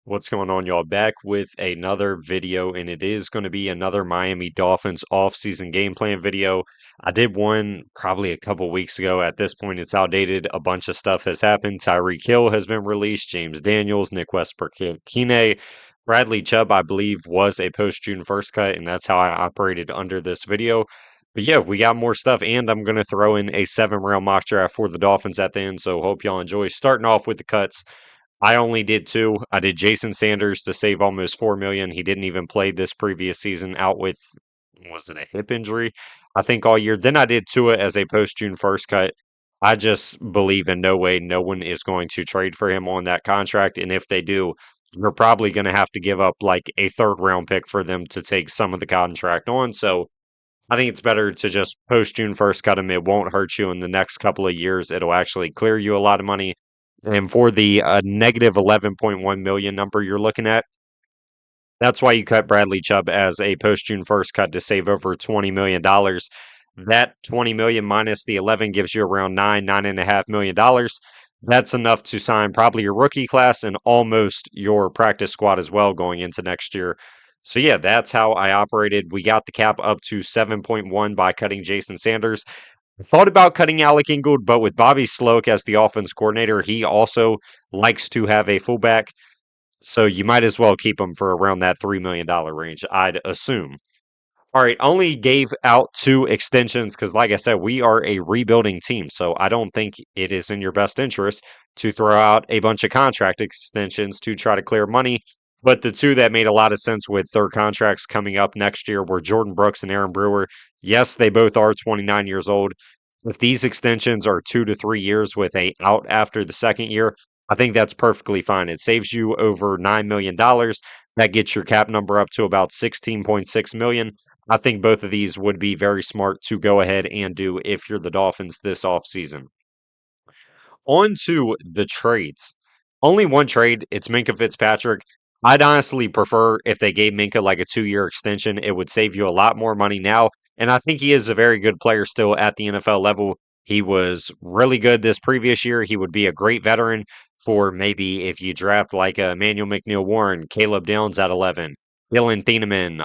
What's going on, y'all? Back with another video, and it is going to be another Miami Dolphins off-season game plan video. I did one probably a couple weeks ago. At this point, it's outdated. A bunch of stuff has happened. Tyreek Hill has been released, James Daniels, Nick Westbrook-Kine, Bradley Chubb, I believe, was a post-June 1st cut, and that's how I operated under this video. But yeah, we got more stuff, and I'm going to throw in a 7-round mock draft for the Dolphins at the end, so hope y'all enjoy. Starting off with the cuts. I only did two. I did Jason Sanders to save almost 4 million. He didn't even play this previous season out with, was it a hip injury? I think all year. Then I did Tua as a post June 1st cut. I just believe in no way no one is going to trade for him on that contract. And if they do, you're probably going to have to give up like a third round pick for them to take some of the contract on. So I think it's better to just post June 1st cut him. It won't hurt you in the next couple of years. It'll actually clear you a lot of money. And for the negative 11.1 million number you're looking at, that's why you cut Bradley Chubb as a post June 1st cut to save over $20 million. That 20 million minus the 11 gives you around $9.5 million. That's enough to sign probably your rookie class and almost your practice squad as well going into next year. So yeah, that's how I operated. We got the cap up to 7.1 by cutting Jason Sanders. I thought about cutting Alec Ingold, but with Bobby Sloak as the offense coordinator, he also likes to have a fullback. So you might as well keep him for around that $3 million range, I'd assume. All right, only gave out two extensions because, like I said, we are a rebuilding team. So I don't think it is in your best interest to throw out a bunch of contract extensions to try to clear money. But the two that made a lot of sense with their contracts coming up next year were Jordan Brooks and Aaron Brewer. Yes, they both are 29 years old. If these extensions are 2 to 3 years with a out after the second year, I think that's perfectly fine. It saves you over $9 million. That gets your cap number up to about 16.6 million. I think both of these would be very smart to go ahead and do if you're the Dolphins this offseason. On to the trades. Only one trade. It's Minka Fitzpatrick. I'd honestly prefer if they gave Minka like a 2 year extension. It would save you a lot more money now. And I think he is a very good player still at the NFL level. He was really good this previous year. He would be a great veteran for maybe if you draft like Emmanuel McNeil Warren, Caleb Downs at 11, Dylan Thieneman,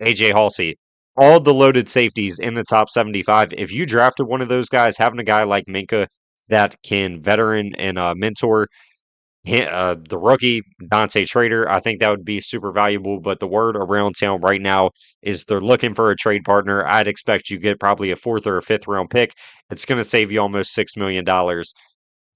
AJ Halsey, all the loaded safeties in the top 75. If you drafted one of those guys, having a guy like Minka that can veteran and mentor the rookie Dante Trader. I think that would be super valuable. But the word around town right now is they're looking for a trade partner. I'd expect you get probably a fourth or a fifth round pick. It's going to save you almost $6 million.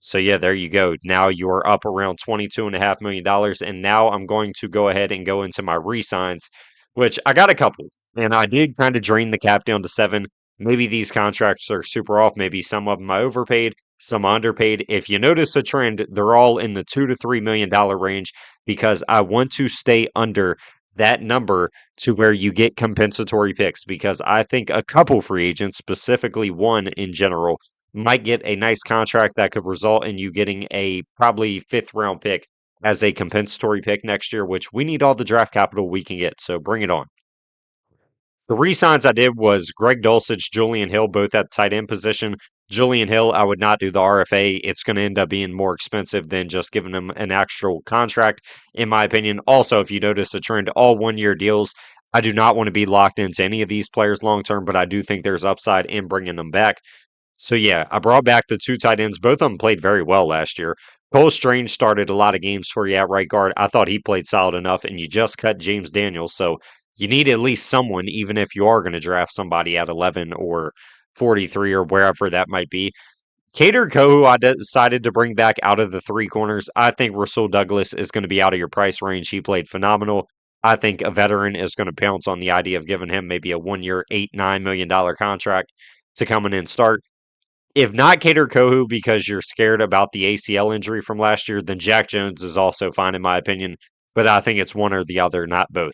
So yeah, there you go. Now you're up around $22.5 million. And now I'm going to go ahead and go into my re-signs, which I got a couple. And I did kind of drain the cap down to seven. Maybe these contracts are super off. Maybe some of them I overpaid, some underpaid. If you notice a trend, they're all in the $2 to $3 million range because I want to stay under that number to where you get compensatory picks because I think a couple free agents, specifically one in general, might get a nice contract that could result in you getting a probably fifth round pick as a compensatory pick next year, which we need all the draft capital we can get. So bring it on. The re-signs I did was Greg Dulcich, Julian Hill, both at tight end position. Julian Hill, I would not do the RFA. It's going to end up being more expensive than just giving him an actual contract, in my opinion. Also, if you notice a trend, all 1 year deals. I do not want to be locked into any of these players long term, but I do think there's upside in bringing them back. So yeah, I brought back the two tight ends. Both of them played very well last year. Cole Strange started a lot of games for you at right guard. I thought he played solid enough, and you just cut James Daniels, so you need at least someone, even if you are going to draft somebody at 11 or 43 or wherever that might be. Cater Kohu, I decided to bring back out of the three corners. I think Rasul Douglas is going to be out of your price range. He played phenomenal. I think a veteran is going to pounce on the idea of giving him maybe a 1 year, $8-9 million contract to come in and start. If not Cater Kohu because you're scared about the ACL injury from last year, then Jack Jones is also fine in my opinion. But I think it's one or the other, not both.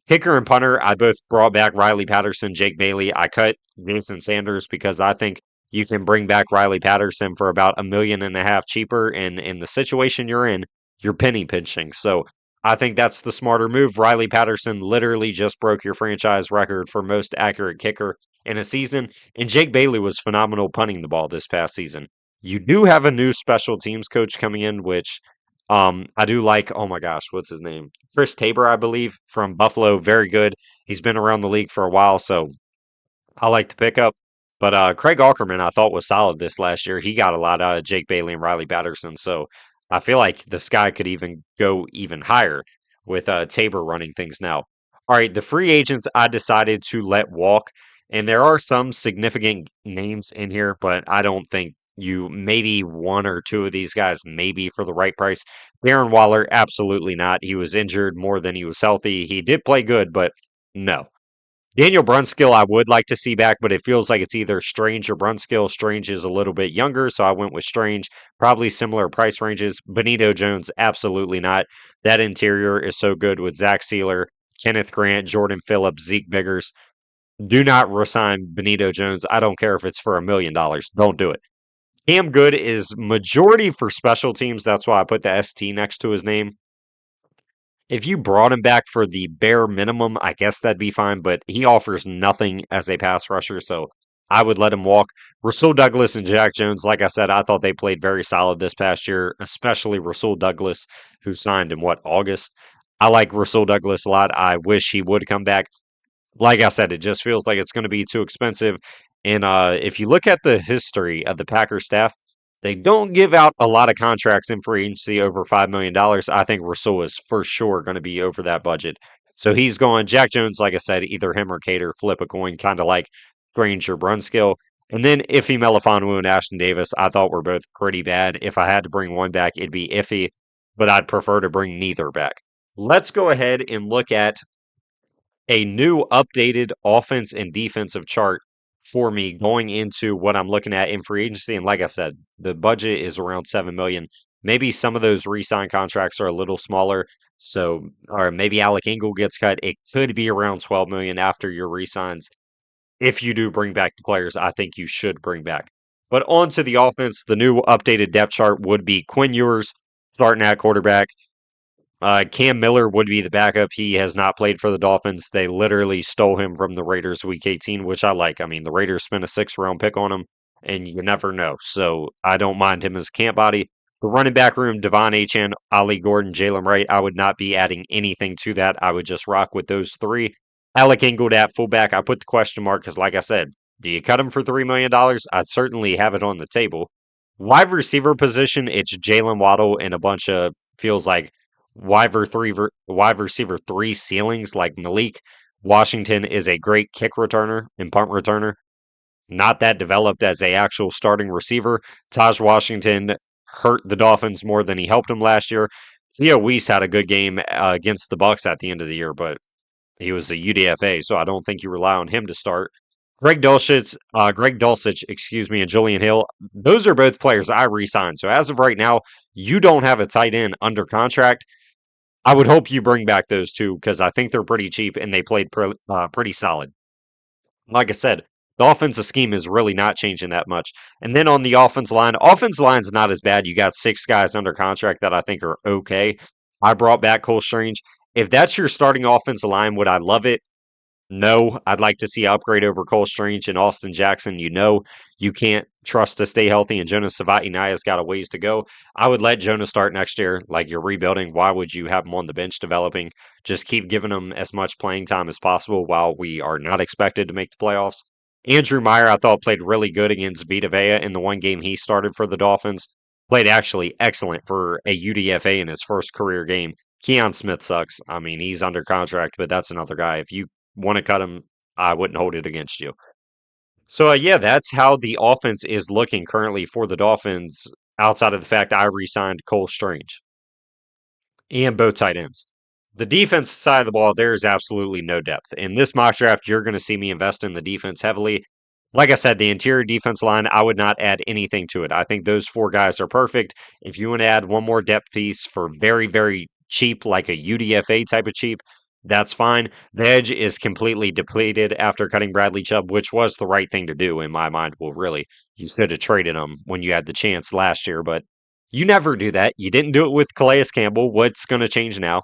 Kicker and punter, I both brought back Riley Patterson, Jake Bailey. I cut Jason Sanders because I think you can bring back Riley Patterson for about $1.5 million cheaper. And in the situation you're in, you're penny pinching. So I think that's the smarter move. Riley Patterson literally just broke your franchise record for most accurate kicker in a season. And Jake Bailey was phenomenal punting the ball this past season. You do have a new special teams coach coming in, which I do like, oh my gosh, what's his name? Chris Tabor, I believe, from Buffalo. Very good. He's been around the league for a while, so I like the pickup. But Craig Ackerman, I thought was solid this last year. He got a lot out of Jake Bailey and Riley Patterson, so I feel like the sky could even go even higher with Tabor running things now. All right, the free agents I decided to let walk, and there are some significant names in here, but I don't think you maybe one or two of these guys maybe for the right price. Darren Waller, absolutely not. He was injured more than he was healthy. He did play good, but no. Daniel Brunskill, I would like to see back, but it feels like it's either Strange or Brunskill. Strange is a little bit younger, so I went with Strange. Probably similar price ranges. Benito Jones, absolutely not. That interior is so good with Zach Sealer, Kenneth Grant, Jordan Phillips, Zeke Biggers. Do not resign Benito Jones. I don't care if it's for $1 million. Don't do it. Cam Good is majority for special teams. That's why I put the ST next to his name. If you brought him back for the bare minimum, I guess that'd be fine, but he offers nothing as a pass rusher, so I would let him walk. Rasul Douglas and Jack Jones, like I said, I thought they played very solid this past year, especially Rasul Douglas, who signed in what, August? I like Rasul Douglas a lot. I wish he would come back. Like I said, it just feels like it's going to be too expensive. And if you look at the history of the Packers staff, they don't give out a lot of contracts in free agency over $5 million. I think Rasul is for sure going to be over that budget. So he's going Jack Jones, like I said, either him or Cater, flip a coin, kind of like Granger Brunskill. And then Iffy Melifonwu and Ashton Davis, I thought were both pretty bad. If I had to bring one back, it'd be Iffy, but I'd prefer to bring neither back. Let's go ahead and look at a new updated offense and defensive chart for me going into what I'm looking at in free agency. And like I said, the budget is around 7 million. Maybe some of those re-sign contracts are a little smaller. So, or maybe Alec Ingle gets cut. It could be around 12 million after your re-signs. If you do bring back the players, I think you should bring back. But on to the offense, the new updated depth chart would be Quinn Ewers starting at quarterback. Cam Miller would be the backup. He has not played for the Dolphins. They literally stole him from the Raiders week 18, which I like. I mean, the Raiders spent a 6th round pick on him, and you never know. So I don't mind him as a camp body. The running back room, Devon Achane, Ali Gordon, Jalen Wright, I would not be adding anything to that. I would just rock with those three. Alec Ingold at fullback, I put the question mark because, like I said, do you cut him for $3 million? I'd certainly have it on the table. Wide receiver position, it's Jalen Waddle and a bunch of feels like wide receiver three ceilings like Malik Washington is a great kick returner and punt returner. Not that developed as a actual starting receiver. Taj Washington hurt the Dolphins more than he helped them last year. Theo Weiss had a good game against the Bucks at the end of the year, but he was a UDFA, so I don't think you rely on him to start. Greg Dulcich, excuse me, and Julian Hill. Those are both players I re-signed. So as of right now, you don't have a tight end under contract. I would hope you bring back those two because I think they're pretty cheap and they played pretty solid. Like I said, the offensive scheme is really not changing that much. And then on the offense line's not as bad. You got 6 guys under contract that I think are okay. I brought back Cole Strange. If that's your starting offensive line, would I love it? No, I'd like to see upgrade over Cole Strange and Austin Jackson. You know, you can't trust to stay healthy, and Jonas Savaiinaya's got a ways to go. I would let Jonas start next year. Like you're rebuilding, why would you have him on the bench developing? Just keep giving him as much playing time as possible while we are not expected to make the playoffs. Andrew Meyer, I thought played really good against Vita Vea in the one game he started for the Dolphins. Played actually excellent for a UDFA in his first career game. Keon Smith sucks. I mean, he's under contract, but that's another guy. If you want to cut him, I wouldn't hold it against you. So, yeah, that's how the offense is looking currently for the Dolphins, outside of the fact I re signed Cole Strange and both tight ends. The defense side of the ball, there is absolutely no depth. In this mock draft, you're going to see me invest in the defense heavily. Like I said, the interior defense line, I would not add anything to it. I think those 4 guys are perfect. If you want to add one more depth piece for very, very cheap, like a UDFA type of cheap, that's fine. The edge is completely depleted after cutting Bradley Chubb, which was the right thing to do in my mind. Well, really, you should have traded him when you had the chance last year, but you never do that. You didn't do it with Calais Campbell. What's going to change now?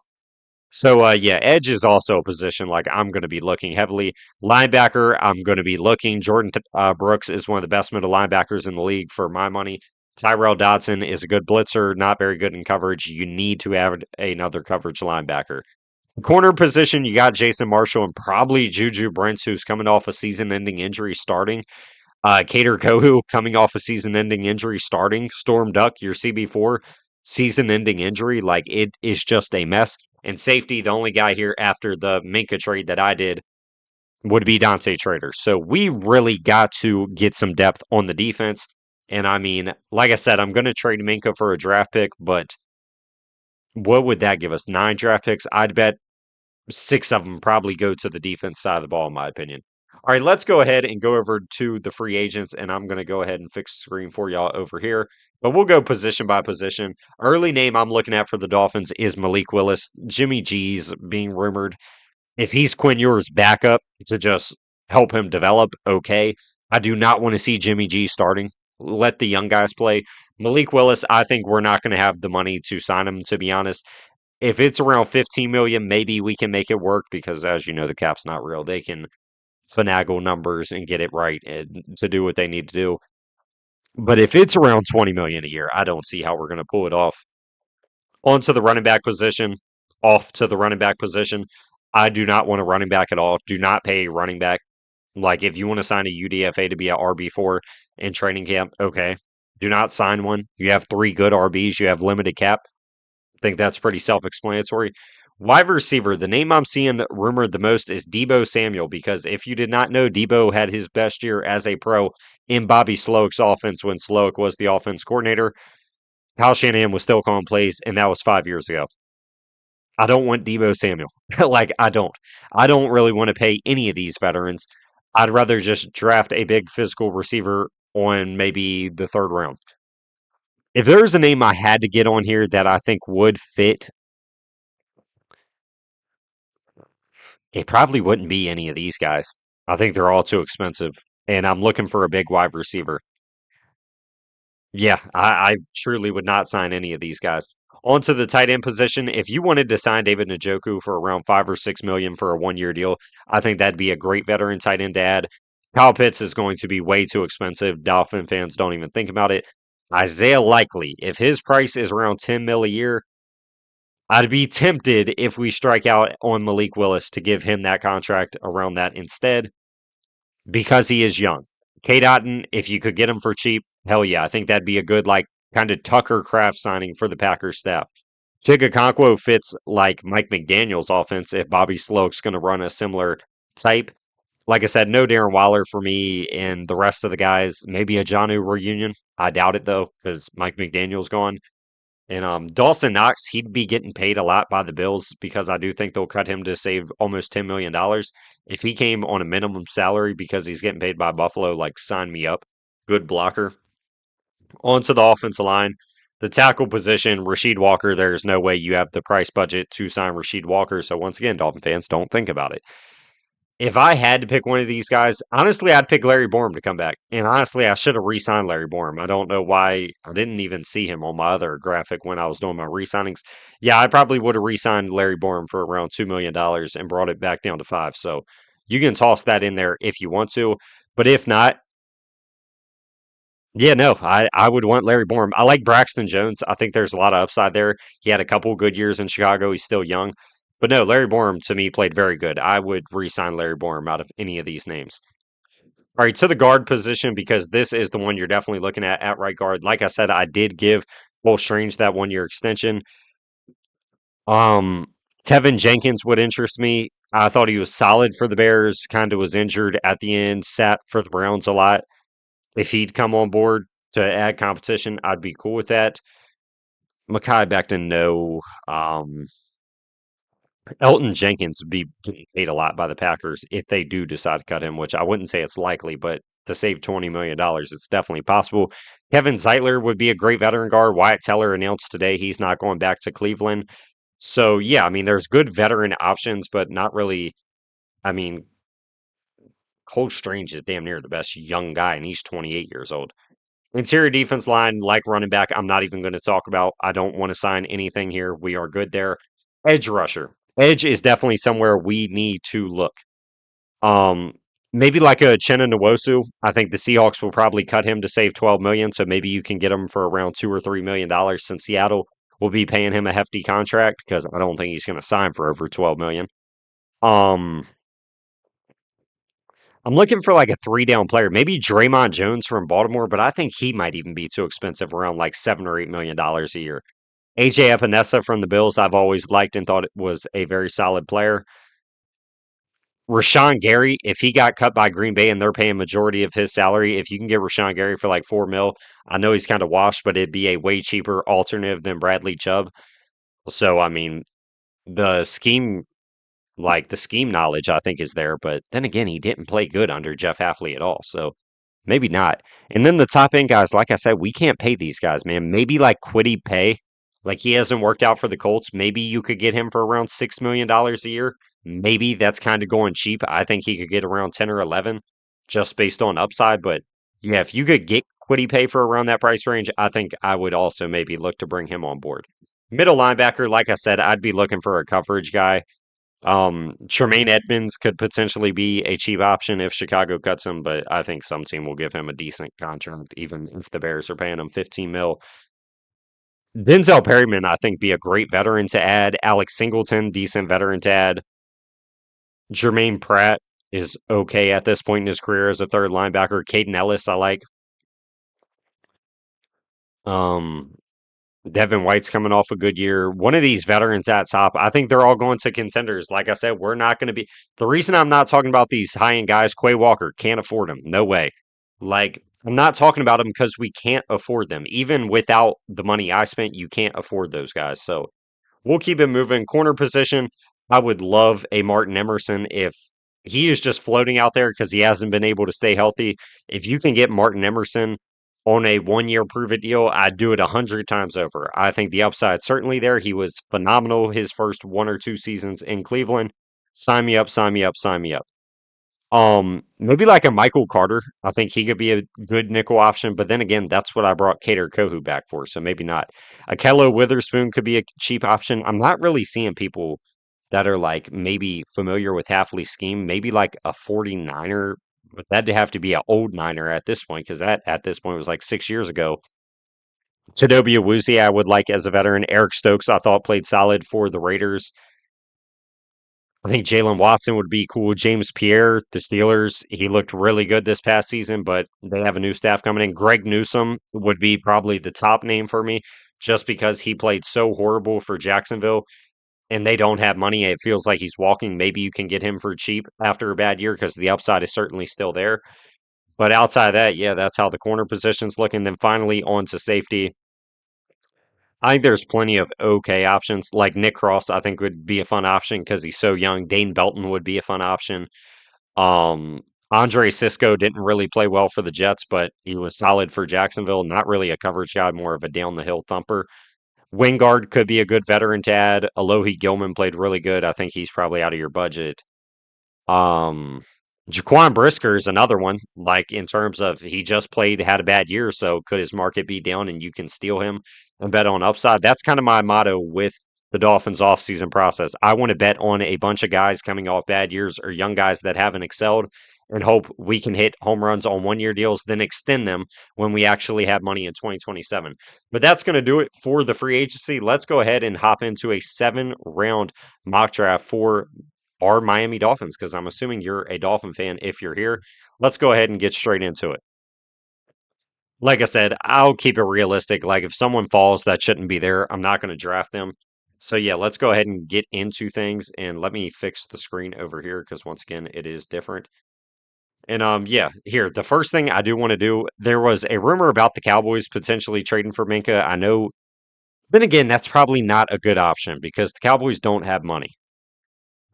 So, yeah, edge is also a position like I'm going to be looking heavily. Linebacker, I'm going to be looking. Jordan Brooks is one of the best middle linebackers in the league for my money. Tyrell Dodson is a good blitzer, not very good in coverage. You need to add another coverage linebacker. Corner position, you got Jason Marshall and probably Juju Brents, who's coming off a season-ending injury starting. Cater Kohu coming off a season-ending injury starting. Storm Duck, your CB4, season-ending injury. Like, it is just a mess. And safety, the only guy here after the Minka trade that I did would be Dante Trader. So we really got to get some depth on the defense. And I mean, like I said, I'm going to trade Minka for a draft pick, but what would that give us? 9 draft picks? I'd bet 6 of them probably go to the defense side of the ball, in my opinion. All right, let's go ahead and go over to the free agents, and I'm going to go ahead and fix the screen for y'all over here. But we'll go position by position. Early name I'm looking at for the Dolphins is Malik Willis. Jimmy G's being rumored. If he's Quinn Ewers' backup to just help him develop, okay. I do not want to see Jimmy G starting. Let the young guys play. Malik Willis, I think we're not going to have the money to sign him, to be honest. If it's around 15 million, maybe we can make it work because, as you know, the cap's not real. They can finagle numbers and get it right and to do what they need to do. But if it's around 20 million a year, I don't see how we're going to pull it off. Onto the running back position, off to the running back position. I do not want a running back at all. Do not pay a running back. Like, if you want to sign a UDFA to be a RB4 in training camp, okay. Do not sign one. You have 3 good RBs. You have limited cap. Think that's pretty self-explanatory. Wide receiver, the name I'm seeing rumored the most is Debo Samuel, because if you did not know, Debo had his best year as a pro in Bobby Slowick's offense when Slowick was the offense coordinator. Kyle Shanahan was still calling plays, and that was 5 years ago. I don't want Debo Samuel. Like, I don't. I don't really want to pay any of these veterans. I'd rather just draft a big physical receiver on maybe the third round. If there's a name I had to get on here that I think would fit, it probably wouldn't be any of these guys. I think they're all too expensive, and I'm looking for a big wide receiver. Yeah, I truly would not sign any of these guys. Onto the tight end position, if you wanted to sign David Njoku for around 5 or 6 million for a 1 year deal, I think that'd be a great veteran tight end to add. Kyle Pitts is going to be way too expensive. Dolphin fans don't even think about it. Isaiah Likely, if his price is around 10 mil a year, I'd be tempted if we strike out on Malik Willis to give him that contract around that instead because he is young. K. Dotton, if you could get him for cheap, hell yeah. I think that'd be a good, like, kind of Tucker Craft signing for the Packers staff. Chigakonkwo fits like Mike McDaniel's offense if Bobby Sloak's going to run a similar type. Like I said, no Darren Waller for me, and the rest of the guys, maybe a Jonnu reunion. I doubt it, though, because Mike McDaniel's gone. And Dawson Knox, he'd be getting paid a lot by the Bills because I do think they'll cut him to save almost $10 million. If he came on a minimum salary because he's getting paid by Buffalo, like, sign me up. Good blocker. Onto the offensive line. The tackle position, Rasheed Walker, there's no way you have the price budget to sign Rasheed Walker. So once again, Dolphin fans, don't think about it. If I had to pick one of these guys, honestly, I'd pick Larry Borom to come back. And honestly, I should have re-signed Larry Borom. I don't know why I didn't even see him on my other graphic when I was doing my re-signings. Yeah, I probably would have re-signed Larry Borom for around $2 million and brought it back down to 5. So you can toss that in there if you want to. But if not, yeah, no, I would want Larry Borom. I like Braxton Jones. I think there's a lot of upside there. He had a couple good years in Chicago. He's still young. But no, Larry Borom to me played very good. I would re-sign Larry Borom out of any of these names. All right, to the guard position, because this is the one you're definitely looking at right guard. Like I said, I did give Cole Strange that 1 year extension. Um, Kevin Jenkins would interest me. I thought he was solid for the Bears, kind of was injured at the end, sat for the Browns a lot. If he'd come on board to add competition, I'd be cool with that. Mekhi Becton, no. Elton Jenkins would be getting paid a lot by the Packers if they do decide to cut him, which I wouldn't say it's likely, but to save $20 million, it's definitely possible. Kevin Zeitler would be a great veteran guard. Wyatt Teller announced today he's not going back to Cleveland. So, yeah, I mean, there's good veteran options, but not really. I mean, Cole Strange is damn near the best young guy, and he's 28 years old. Interior defense line, like running back, I'm not even going to talk about. I don't want to sign anything here. We are good there. Edge rusher. Edge is definitely somewhere we need to look. Um, maybe like a Chenna Nwosu. I think the Seahawks will probably cut him to save 12 million, so maybe you can get him for around $2 or $3 million since Seattle will be paying him a hefty contract because I don't think he's going to sign for over 12 million. Um, I'm looking for like a three down player, maybe Draymond Jones from Baltimore, but I think he might even be too expensive, around like $7 or $8 million a year. AJ Epinesa from the Bills, I've always liked and thought it was a very solid player. Rashawn Gary, if he got cut by Green Bay and they're paying majority of his salary, if you can get Rashawn Gary for like 4 mil, I know he's kind of washed, but it'd be a way cheaper alternative than Bradley Chubb. So I mean, the scheme, like the scheme knowledge, I think is there, but then again, he didn't play good under Jeff Hafley at all. So maybe not. And then the top end guys, like I said, we can't pay these guys, man. Maybe like Quiddy Pay. Like he hasn't worked out for the Colts. Maybe you could get him for around $6 million a year. Maybe that's kind of going cheap. I think he could get around 10 or 11 just based on upside. But yeah, if you could get Quiddy Pay for around that price range, I think I would also maybe look to bring him on board. Middle linebacker, like I said, I'd be looking for a coverage guy. Tremaine Edmonds could potentially be a cheap option if Chicago cuts him, but I think some team will give him a decent contract, even if the Bears are paying him 15 mil. Denzel Perryman, I think, be a great veteran to add. Alex Singleton, decent veteran to add. Jermaine Pratt is okay at this point in his career as a third linebacker. Caden Ellis, I like. Um, Devin White's coming off a good year. One of these veterans at top, I think they're all going to contenders. Like I said, we're not going to be. The reason I'm not talking about these high end guys, Quay Walker, can't afford them. No way. Like, I'm not talking about them because we can't afford them. Even without the money I spent, you can't afford those guys. So we'll keep it moving. Corner position, I would love a Martin Emerson if he is just floating out there because he hasn't been able to stay healthy. If you can get Martin Emerson on a 1 year prove it deal, I'd do it 100 times over. I think the upside certainly there. He was phenomenal his first 1 or 2 seasons in Cleveland. Sign me up, sign me up, sign me up. Maybe like a Michael Carter. I think he could be a good nickel option, but then again, that's what I brought Cater Kohu back for, so maybe not. Akello Witherspoon could be a cheap option. I'm not really seeing people that are like maybe familiar with Halfley's scheme, maybe like a 49er, but that'd have to be an old Niner at this point, because that at this point was like 6 years ago. Chidobe Awuzie, I would like as a veteran. Eric Stokes, I thought played solid for the Raiders. I think Jalen Watson would be cool. James Pierre, the Steelers, he looked really good this past season, but they have a new staff coming in. Greg Newsome would be probably the top name for me just because he played so horrible for Jacksonville and they don't have money. It feels like he's walking. Maybe you can get him for cheap after a bad year because the upside is certainly still there. But outside of that, yeah, that's how the corner position's looking. Then finally on to safety. I think there's plenty of okay options. Like Nick Cross, I think would be a fun option because he's so young. Dane Belton would be a fun option. Um, Andre Cisco didn't really play well for the Jets, but he was solid for Jacksonville. Not really a coverage guy, more of a down the hill thumper. Wingard could be a good veteran to add. Alohi Gilman played really good. I think he's probably out of your budget. Um, Jaquan Brisker is another one. Like in terms of he just played, had a bad year, so could his market be down and you can steal him and bet on upside? That's kind of my motto with the Dolphins offseason process. I want to bet on a bunch of guys coming off bad years or young guys that haven't excelled and hope we can hit home runs on 1 year deals, then extend them when we actually have money in 2027. But that's going to do it for the free agency. Let's go ahead and hop into a 7 round mock draft for our Miami Dolphins because I'm assuming you're a Dolphin fan if you're here. Let's go ahead and get straight into it. Like I said, I'll keep it realistic. Like if someone falls that shouldn't be there, I'm not going to draft them. So yeah, let's go ahead and get into things and let me fix the screen over here because once again, it is different. And yeah, here, the first thing I do want to do, there was a rumor about the Cowboys potentially trading for Minka. I know, then again, that's probably not a good option because the Cowboys don't have money.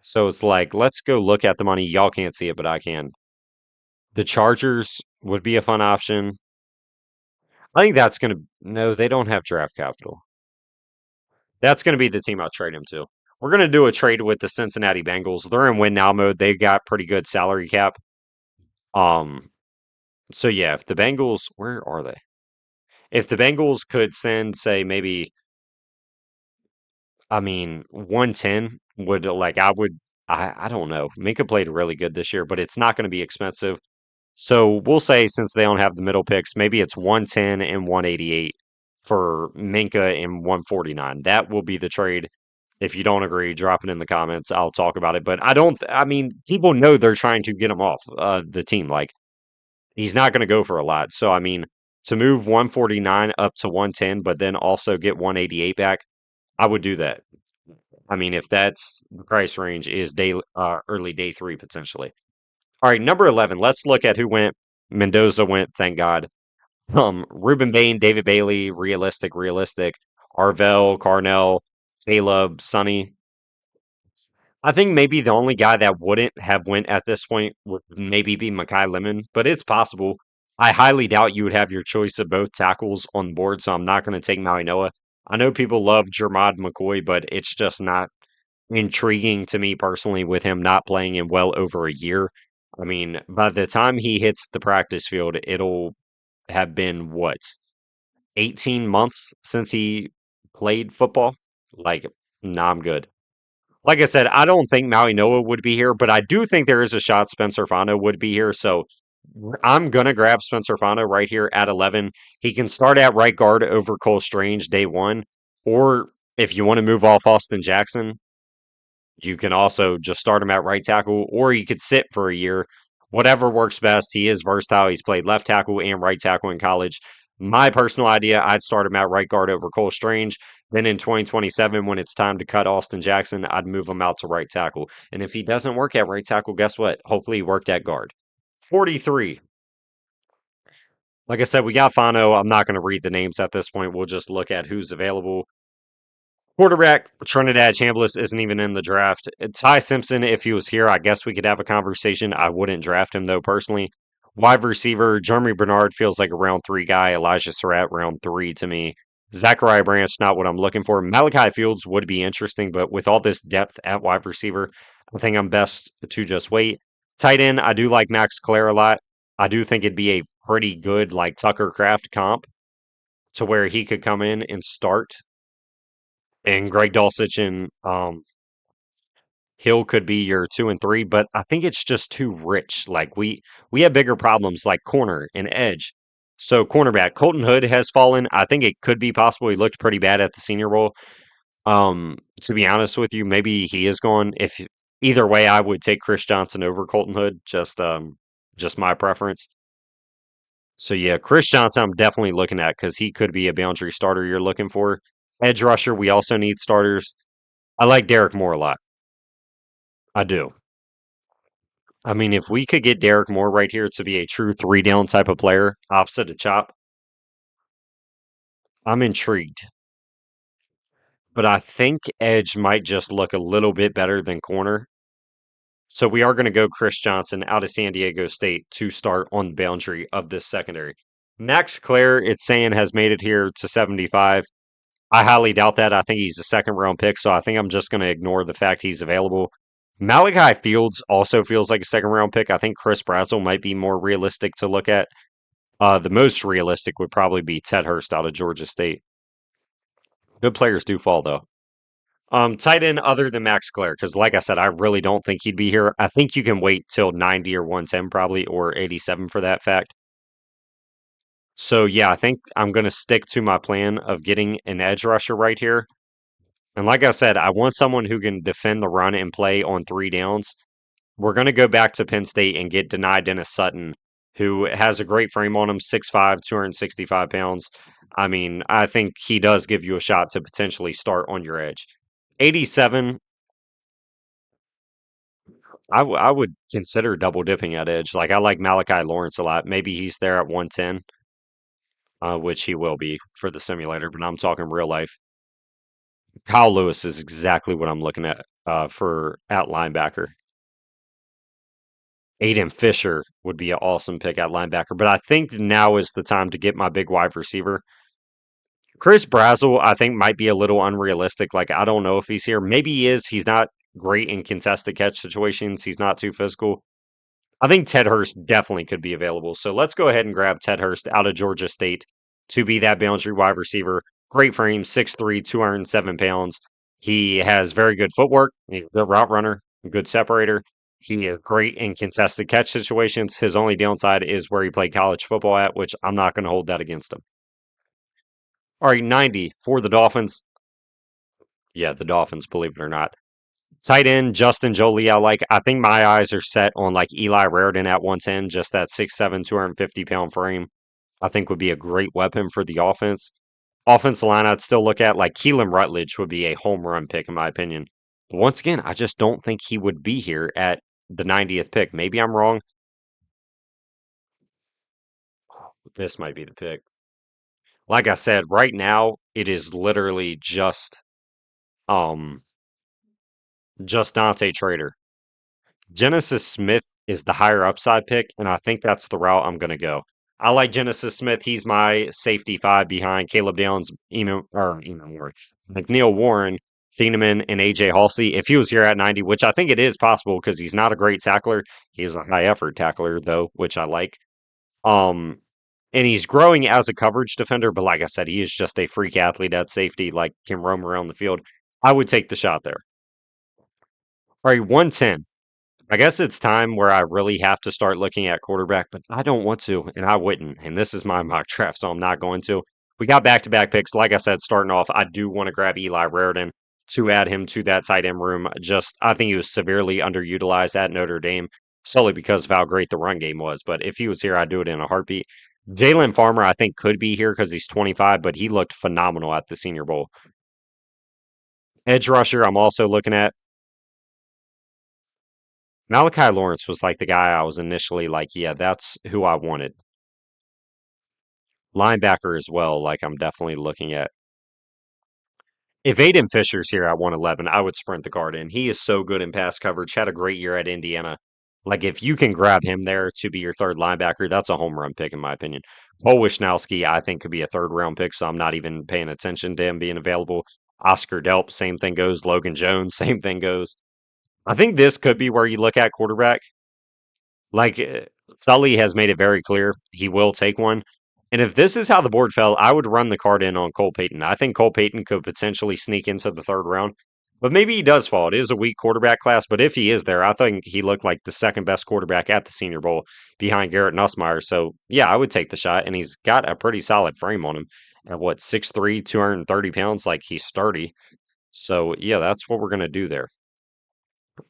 So it's like, let's go look at the money. Y'all can't see it, but I can. The Chargers would be a fun option. I think that's going to, no, they don't have draft capital. That's going to be the team I'll trade him to. We're going to do a trade with the Cincinnati Bengals. They're in win now mode. They've got pretty good salary cap. Um, so yeah, if the Bengals, where are they? If the Bengals could send, say, maybe, I mean, 110 would like, I would I don't know. Minka played really good this year, but it's not going to be expensive. So we'll say since they don't have the middle picks, maybe it's 110 and 188 for Minka and 149. That will be the trade. If you don't agree, drop it in the comments. I'll talk about it. But I mean, people know they're trying to get him off the team. Like, he's not going to go for a lot. So, I mean, to move 149 up to 110, but then also get 188 back, I would do that. I mean, if that's the price range is early day three potentially. All right, number 11. Let's look at who went. Mendoza went, thank God. Ruben Bain, David Bailey, realistic. Arvell, Carnell, Caleb, Sonny. I think maybe the only guy that wouldn't have went at this point would maybe be Makai Lemon, but it's possible. I highly doubt you would have your choice of both tackles on board, so I'm not going to take Maui Noah. I know people love Jermod McCoy, but it's just not intriguing to me personally with him not playing in well over a year. I mean, by the time he hits the practice field, it'll have been what, 18 months since he played football? Like, nah, I'm good. Like I said, I don't think Maui Noah would be here, but I do think there is a shot Spencer Fano would be here. So I'm gonna grab Spencer Fano right here at 11. He can start at right guard over Cole Strange day one, or if you want to move off Austin Jackson, you can also just start him at right tackle, or you could sit for a year. Whatever works best. He is versatile. He's played left tackle and right tackle in college. My personal idea, I'd start him at right guard over Cole Strange. Then in 2027, when it's time to cut Austin Jackson, I'd move him out to right tackle. And if he doesn't work at right tackle, guess what? Hopefully he worked at guard. 43. Like I said, we got Fano. I'm not going to read the names at this point. We'll just look at who's available. Quarterback, Trinidad Chambliss isn't even in the draft. Ty Simpson, if he was here, I guess we could have a conversation. I wouldn't draft him, though, personally. Wide receiver, Jeremy Bernard feels like a round three guy. Elijah Surratt, round three to me. Zachariah Branch, not what I'm looking for. Malachi Fields would be interesting, but with all this depth at wide receiver, I think I'm best to just wait. Tight end, I do like Max Clare a lot. I do think it'd be a pretty good, like, Tucker Craft comp to where he could come in and start, and Greg Dulcich and Hill could be your two and three, but I think it's just too rich. Like we have bigger problems like corner and edge. So cornerback Colton Hood has fallen. I think it could be possible. He looked pretty bad at the senior role. To be honest with you, maybe he is gone. If either way, I would take Chris Johnson over Colton Hood. Just my preference. So yeah, Chris Johnson, I'm definitely looking at because he could be a boundary starter you're looking for. Edge rusher, we also need starters. I like Derek Moore a lot. I do. I mean, if we could get Derek Moore right here to be a true three down type of player, opposite of Chop, I'm intrigued. But I think Edge might just look a little bit better than corner. So we are going to go Chris Johnson out of San Diego State to start on the boundary of this secondary. Max Clare, it's saying, has made it here to 75. I highly doubt that. I think he's a second round pick, so I think I'm just going to ignore the fact he's available. Malachi Fields also feels like a second round pick. I think Chris Brazzell might be more realistic to look at. The most realistic would probably be Ted Hurst out of Georgia State. Good players do fall, though. Tight end other than Max Clare, because like I said, I really don't think he'd be here. I think you can wait till 90 or 110 probably, or 87 for that fact. So yeah, I think I'm going to stick to my plan of getting an edge rusher right here. And like I said, I want someone who can defend the run and play on three downs. We're going to go back to Penn State and get denied Dennis Sutton, who has a great frame on him, 6'5", 265 pounds. I mean, I think he does give you a shot to potentially start on your edge. 87, I would consider double dipping at edge. Like, I like Malachi Lawrence a lot. Maybe he's there at 110, which he will be for the simulator, but I'm talking real life. Kyle Lewis is exactly what I'm looking at for at linebacker. Aiden Fisher would be an awesome pick at linebacker, but I think now is the time to get my big wide receiver. Chris Brazzell, I think, might be a little unrealistic. Like, I don't know if he's here. Maybe he is. He's not great in contested catch situations. He's not too physical. I think Ted Hurst definitely could be available. So let's go ahead and grab Ted Hurst out of Georgia State to be that boundary wide receiver. Great frame, 6'3", 207 pounds. He has very good footwork. He's a route runner. good separator. He is great in contested catch situations. His only downside is where he played college football at, which I'm not going to hold that against him. All right, 90 for the Dolphins. Yeah, the Dolphins, believe it or not. Tight end, Justin Jolie, I think my eyes are set on like Eli Raridon at 110, just that 6'7", 250-pound frame. I think would be a great weapon for the offense. Offensive line, I'd still look at like Keelan Rutledge would be a home run pick, in my opinion. But once again, I just don't think he would be here at the 90th pick. Maybe I'm wrong. This might be the pick. Like I said, right now it is literally um just Dante Trader. Genesis Smith is the higher upside pick, and I think that's the route I'm going to go. I like Genesis Smith. He's my safety five behind Caleb Downs, McNeil Warren, Thieneman, and AJ Halsey. If he was here at 90, which I think it is possible because he's not a great tackler, he's a high effort tackler though, which I like. Um, and he's growing as a coverage defender, but like I said, he is just a freak athlete at safety, like can roam around the field. I would take the shot there. All right, 110. I guess it's time where I really have to start looking at quarterback, but I don't want to, and I wouldn't. And this is my mock draft, so I'm not going to. We got back-to-back picks. Like I said, starting off, I do want to grab Eli Raridon to add him to that tight end room. Just, I think he was severely underutilized at Notre Dame, solely because of how great the run game was. But if he was here, I'd do it in a heartbeat. Jalen Farmer, I think, could be here because he's 25, but he looked phenomenal at the Senior Bowl. Edge rusher, I'm also looking at. Malachi Lawrence was like the guy I was initially like, yeah, that's who I wanted. Linebacker as well, like I'm definitely looking at. If Aiden Fisher's here at 111, I would sprint the card in. He is so good in pass coverage, had a great year at Indiana. Like if you can grab him there to be your third linebacker, that's a home run pick in my opinion. Cole Wishnowski, I think could be a third round pick, so I'm not even paying attention to him being available. Oscar Delp, same thing goes. Logan Jones, same thing goes. I think this could be where you look at quarterback. Like Sully has made it very clear he will take one. And if this is how the board fell, I would run the card in on Cole Payton. I think Cole Payton could potentially sneak into the third round, but maybe he does fall. It is a weak quarterback class, but if he is there, I think he looked like the second best quarterback at the Senior Bowl behind Garrett Nussmeier. So yeah, I would take the shot, and he's got a pretty solid frame on him. At what 6'3", 230 pounds, like he's sturdy. So yeah, that's what we're gonna do there.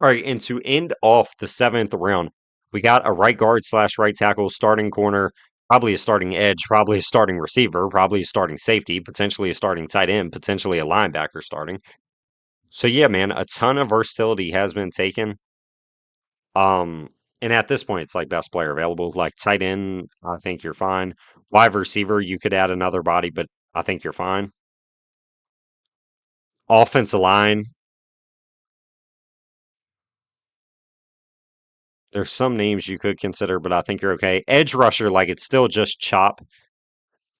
All right, and to end off the seventh round, we got a right guard slash right tackle, starting corner, probably a starting edge, probably a starting receiver, probably a starting safety, potentially a starting tight end, potentially a linebacker starting. So yeah, man, a ton of versatility has been taken. Um, and at this point, it's like best player available. Like tight end, I think you're fine. Wide receiver, you could add another body, but I think you're fine. Offensive line, there's some names you could consider, but I think you're okay. Edge rusher, like it's still just chop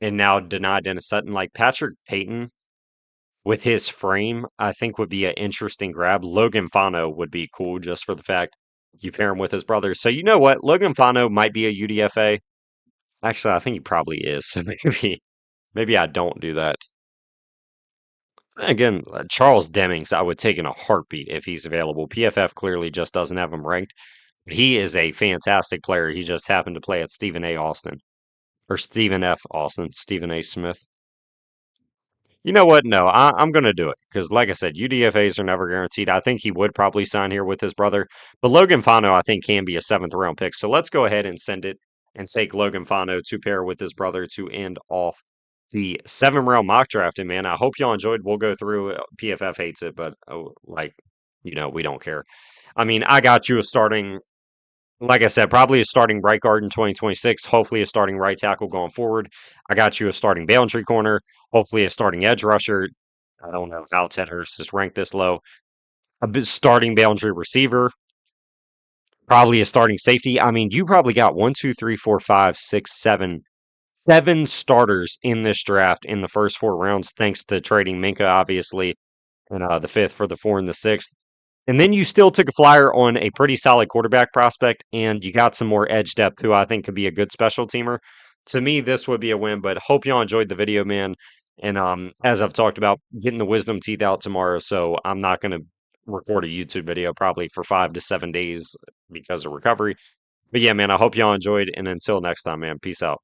and now deny Dennis Sutton. Like Patrick Payton with his frame, I think would be an interesting grab. Logan Fano would be cool just for the fact you pair him with his brother. So you know what? Logan Fano might be a UDFA. Actually, I think he probably is. So maybe I don't do that. Again, Charles Demings, I would take in a heartbeat if he's available. PFF clearly just doesn't have him ranked. He is a fantastic player. He just happened to play at Stephen A. Austin or Stephen F. Austin, Stephen A. Smith. You know what? No, I'm going to do it because, like I said, UDFAs are never guaranteed. I think he would probably sign here with his brother, but Logan Fano, I think, can be a seventh round pick. So let's go ahead and send it and take Logan Fano to pair with his brother to end off the 7 round mock draft. And man, I hope y'all enjoyed. We'll go through. PFF hates it, but we don't care. I mean, I got you a starting like I said, probably a starting right guard in 2026. Hopefully, a starting right tackle going forward. I got you a starting boundary corner. Hopefully, a starting edge rusher. I don't know how Ted Hurst is ranked this low. Starting boundary receiver. Probably a starting safety. I mean, you probably got one, two, three, four, five, six, seven starters in this draft in the first 4 rounds, thanks to trading Minka, obviously, and the fifth for the four and the sixth. And then you still took a flyer on a pretty solid quarterback prospect, and you got some more edge depth who I think could be a good special teamer. To me, this would be a win, but hope y'all enjoyed the video, man. And as I've talked about, getting the wisdom teeth out tomorrow, so I'm not going to record a YouTube video probably for 5 to 7 days because of recovery. But yeah, man, I hope y'all enjoyed. And until next time, man, peace out.